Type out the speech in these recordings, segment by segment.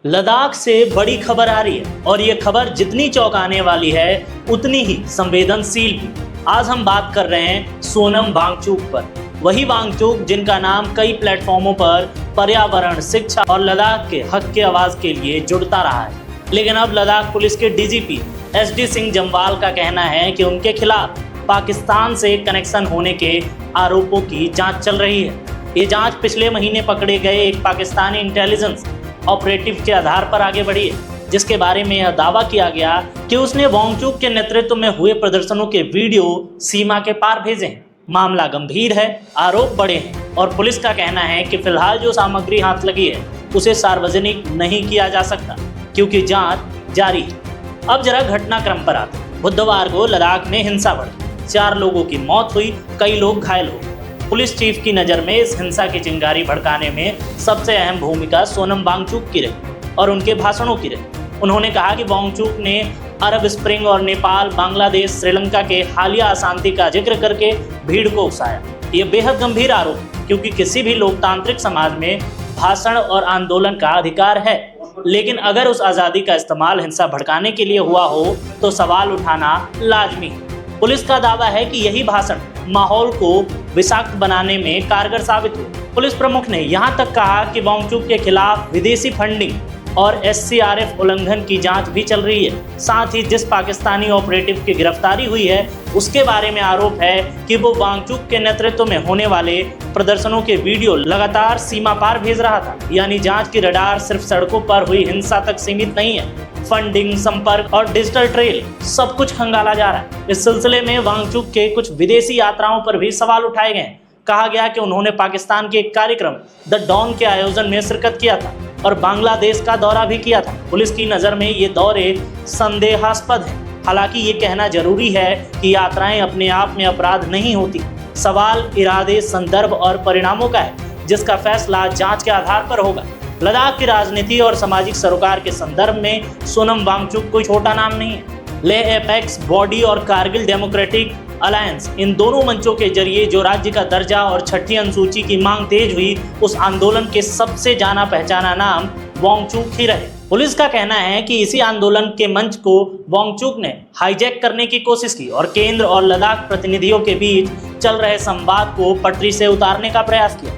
लद्दाख से बड़ी खबर आ रही है और ये खबर जितनी चौंकाने वाली है उतनी ही संवेदनशील भी। आज हम बात कर रहे हैं सोनम वांगचुक पर। वही वांगचुक जिनका नाम कई प्लेटफॉर्मों पर पर्यावरण, शिक्षा और लद्दाख के हक के आवाज के लिए जुड़ता रहा है। लेकिन अब लद्दाख पुलिस के डीजीपी एसडी सिंह जम्वाल का कहना है कि उनके खिलाफ पाकिस्तान से कनेक्शन होने के आरोपों की जांच चल रही है। ये जांच पिछले महीने पकड़े गए एक पाकिस्तानी इंटेलिजेंस ऑपरेटिव के आधार पर आगे बढ़ी है, जिसके बारे में यह दावा किया गया कि उसने वांगचुक के नेतृत्व में हुए प्रदर्शनों के वीडियो सीमा के पार भेजे हैं। मामला गंभीर है, आरोप बड़े हैं और पुलिस का कहना है कि फिलहाल जो सामग्री हाथ लगी है उसे सार्वजनिक नहीं किया जा सकता क्योंकि जांच जारी है। अब जरा घटनाक्रम पर आते हैं। बुधवार को लद्दाख में हिंसा बढ़ी, 4 लोगों की मौत हुई, कई लोग घायल हो गए। पुलिस चीफ की नज़र में इस हिंसा की चिंगारी भड़काने में सबसे अहम भूमिका सोनम वांगचुक की रही और उनके भाषणों की रही। उन्होंने कहा कि वांगचुक ने अरब स्प्रिंग और नेपाल, बांग्लादेश, श्रीलंका के हालिया अशांति का जिक्र करके भीड़ को उकसाया। ये बेहद गंभीर आरोप है क्योंकि किसी भी लोकतांत्रिक समाज में भाषण और आंदोलन का अधिकार है, लेकिन अगर उस आज़ादी का इस्तेमाल हिंसा भड़काने के लिए हुआ हो तो सवाल उठाना लाजमी है। पुलिस का दावा है कि यही भाषण माहौल को विषाक्त बनाने में कारगर साबित हुआ। पुलिस प्रमुख ने यहां तक कहा कि वांगचुक के खिलाफ विदेशी फंडिंग और एससीआरएफ उल्लंघन की जांच भी चल रही है। साथ ही जिस पाकिस्तानी ऑपरेटिव की गिरफ्तारी हुई है उसके बारे में आरोप है कि वो वांगचुक के नेतृत्व में होने वाले प्रदर्शनों के वीडियो लगातार सीमा पार भेज रहा था। यानी जांच की रडार सिर्फ सड़कों पर हुई हिंसा तक सीमित नहीं है, फंडिंग, संपर्क और डिजिटल ट्रेल सब कुछ खंगाला जा रहा है। इस सिलसिले में वांगचुक के कुछ विदेशी यात्राओं पर भी सवाल उठाए गए हैं। कहा गया कि उन्होंने पाकिस्तान के एक कार्यक्रम द डॉन के आयोजन में शिरकत किया था और बांग्लादेश का दौरा भी किया था। पुलिस की नज़र में ये दौरे संदेहास्पद है। हालांकि ये कहना जरूरी है कि यात्राएं अपने आप में अपराध नहीं होती। सवाल इरादे, संदर्भ और परिणामों का है, जिसका फैसला जांच के आधार पर होगा। लद्दाख की राजनीति और सामाजिक सरोकार के संदर्भ में सोनम वांगचुक कोई छोटा नाम नहीं है। लेह एपेक्स बॉडी और कारगिल डेमोक्रेटिक अलायंस, इन दोनों मंचों के जरिए जो राज्य का दर्जा और छठी अनुसूची की मांग तेज हुई, उस आंदोलन के सबसे जाना पहचाना नाम वांगचुक ही रहे। पुलिस का कहना है कि इसी आंदोलन के मंच को वांगचुक ने हाईजैक करने की कोशिश की और केंद्र और लद्दाख प्रतिनिधियों के बीच चल रहे संवाद को पटरी से उतारने का प्रयास किया।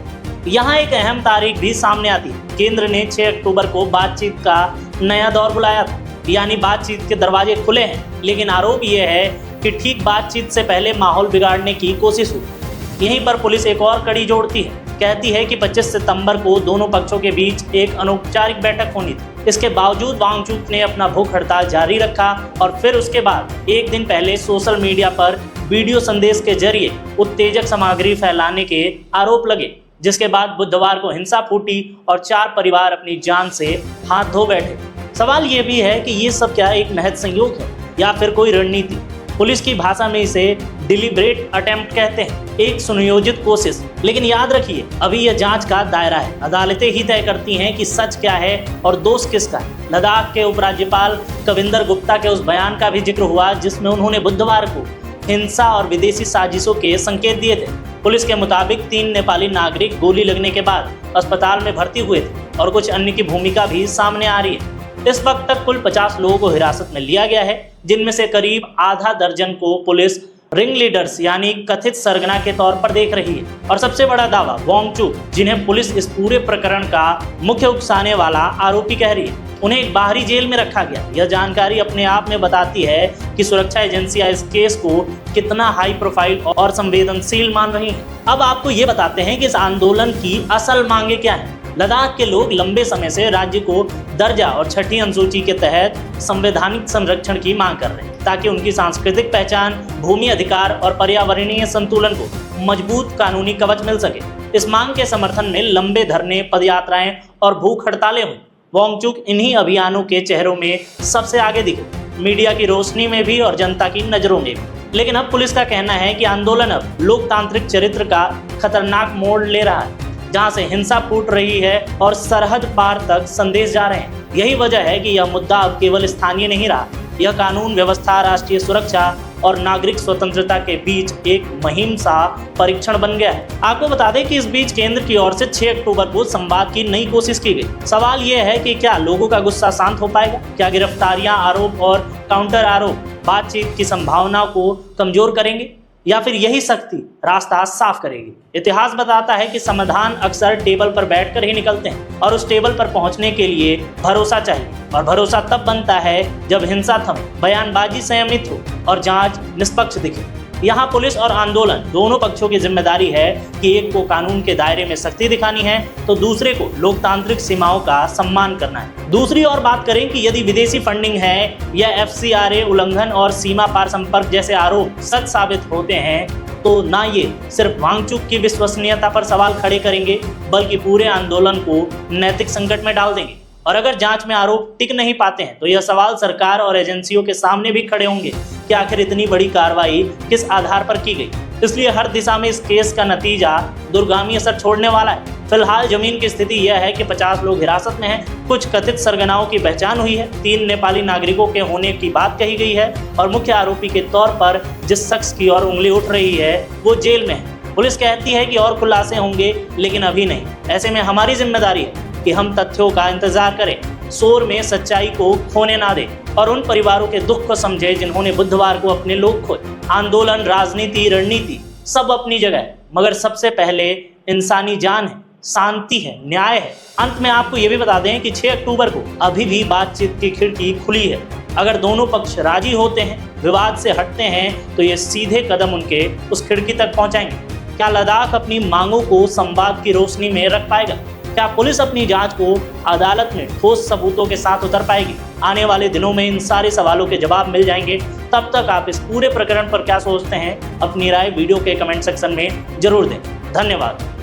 यहाँ एक अहम तारीख भी सामने आती है। केंद्र ने 6 अक्टूबर को बातचीत का नया दौर बुलाया था, यानी बातचीत के दरवाजे खुले हैं। लेकिन आरोप यह है कि ठीक बातचीत से पहले माहौल बिगाड़ने की कोशिश हुई। यहीं पर पुलिस एक और कड़ी जोड़ती है, कहती है कि 25 सितंबर को दोनों पक्षों के बीच एक अनौपचारिक बैठक होनी थी। इसके बावजूद वांगचुक ने अपना भूख हड़ताल जारी रखा और फिर उसके बाद एक दिन पहले सोशल मीडिया पर वीडियो संदेश के जरिए उत्तेजक सामग्री फैलाने के आरोप लगे, जिसके बाद बुधवार को हिंसा फूटी और 4 परिवार अपनी जान से हाथ धो बैठे। सवाल ये भी है कि ये सब क्या एक महज संयोग है या फिर कोई रणनीति? पुलिस की भाषा में इसे डिलिब्रेट अटेम्प्ट कहते हैं, एक सुनियोजित कोशिश। लेकिन याद रखिए, अभी यह जांच का दायरा है। अदालतें ही तय करती हैं कि सच क्या है और दोष किसका है। लद्दाख के उपराज्यपाल कविंदर गुप्ता के उस बयान का भी जिक्र हुआ जिसमें उन्होंने बुधवार को हिंसा और विदेशी साजिशों के संकेत दिए थे। पुलिस के मुताबिक 3 नेपाली नागरिक गोली लगने के बाद अस्पताल में भर्ती हुए थे और कुछ अन्य की भूमिका भी सामने आ रही है। इस वक्त तक कुल 50 लोगों को हिरासत में लिया गया है, जिनमें से करीब आधा दर्जन को पुलिस रिंग लीडर्स यानी कथित सरगना के तौर पर देख रही है। और सबसे बड़ा दावा वांगचुक, जिन्हें पुलिस इस पूरे प्रकरण का मुख्य उकसाने वाला आरोपी कह रही है, उन्हें एक बाहरी जेल में रखा गया। यह जानकारी अपने आप में बताती है कि सुरक्षा एजेंसियां इस केस को कितना हाई प्रोफाइल और संवेदनशील मान रही हैं। अब आपको ये बताते हैं कि इस आंदोलन की असल मांगे क्या हैं। लद्दाख के लोग लंबे समय से राज्य को दर्जा और छठी अनुसूची के तहत संवैधानिक संरक्षण की मांग कर रहे हैं ताकि उनकी सांस्कृतिक पहचान, भूमि अधिकार और पर्यावरणीय संतुलन को मजबूत कानूनी कवच मिल सके। इस मांग के समर्थन में लंबे धरने, पदयात्राएं और भूख हड़तालें हुई। वांगचुक इन्हीं अभियानों के चेहरों में सबसे आगे दिखे, मीडिया की रोशनी में भी और जनता की नजरों में भी। लेकिन अब पुलिस का कहना है कि आंदोलन अब लोकतांत्रिक चरित्र का खतरनाक मोड़ ले रहा है, जहां से हिंसा फूट रही है और सरहद पार तक संदेश जा रहे हैं। यही वजह है कि यह मुद्दा अब केवल स्थानीय नहीं रहा, यह कानून व्यवस्था, राष्ट्रीय सुरक्षा और नागरिक स्वतंत्रता के बीच एक मुहिम सा परीक्षण बन गया है। आपको बता दें कि इस बीच केंद्र की ओर से 6 अक्टूबर को संवाद की नई कोशिश की गई। सवाल यह है कि क्या लोगों का गुस्सा शांत हो पाएगा? क्या गिरफ्तारियां आरोप और काउंटर आरोप बातचीत की संभावना को कमजोर करेंगे या फिर यही शक्ति रास्ता साफ करेगी? इतिहास बताता है कि समाधान अक्सर टेबल पर बैठकर ही निकलते हैं और उस टेबल पर पहुंचने के लिए भरोसा चाहिए, और भरोसा तब बनता है जब हिंसा थमे, बयानबाजी संयमित हो और जांच निष्पक्ष दिखे। यहाँ पुलिस और आंदोलन दोनों पक्षों की जिम्मेदारी है कि एक को कानून के दायरे में सख्ती दिखानी है तो दूसरे को लोकतांत्रिक सीमाओं का सम्मान करना है। दूसरी ओर बात करें कि यदि विदेशी फंडिंग है या FCRA उल्लंघन और सीमा पार संपर्क जैसे आरोप सच साबित होते हैं तो ना ये सिर्फ वांगचुक की विश्वसनीयता पर सवाल खड़े करेंगे बल्कि पूरे आंदोलन को नैतिक संकट में डाल देंगे। और अगर जांच में आरोप टिक नहीं पाते हैं तो यह सवाल सरकार और एजेंसियों के सामने भी खड़े होंगे कि आखिर इतनी बड़ी कार्रवाई किस आधार पर की गई। इसलिए हर दिशा में इस केस का नतीजा दूरगामी असर छोड़ने वाला है। फिलहाल जमीन की स्थिति यह है कि 50 लोग हिरासत में हैं, कुछ कथित सरगनाओं की पहचान हुई है, 3 नेपाली नागरिकों के होने की बात कही गई है और मुख्य आरोपी के तौर पर जिस शख्स की ओर उंगली उठ रही है वो जेल में है। पुलिस कहती है कि और खुलासे होंगे लेकिन अभी नहीं। ऐसे में हमारी जिम्मेदारी है कि हम तथ्यों का इंतजार करें, शोर में सच्चाई को खोने ना दें और उन परिवारों के दुख को समझे जिन्होंने बुधवार को अपने लोग खोए। आंदोलन, राजनीति, रणनीति सब अपनी जगह है, मगर सबसे पहले इंसानी जान है, शांति है, न्याय है। अंत में आपको ये भी बता दें कि 6 अक्टूबर को अभी भी बातचीत की खिड़की खुली है। अगर दोनों पक्ष राजी होते हैं, विवाद से हटते हैं तो ये सीधे कदम उनके उस खिड़की तक पहुंचाएंगे। क्या लद्दाख अपनी मांगों को संवाद की रोशनी में रख पाएगा? क्या पुलिस अपनी जांच को अदालत में ठोस सबूतों के साथ उतर पाएगी? आने वाले दिनों में इन सारे सवालों के जवाब मिल जाएंगे। तब तक आप इस पूरे प्रकरण पर क्या सोचते हैं, अपनी राय वीडियो के कमेंट सेक्शन में जरूर दें। धन्यवाद।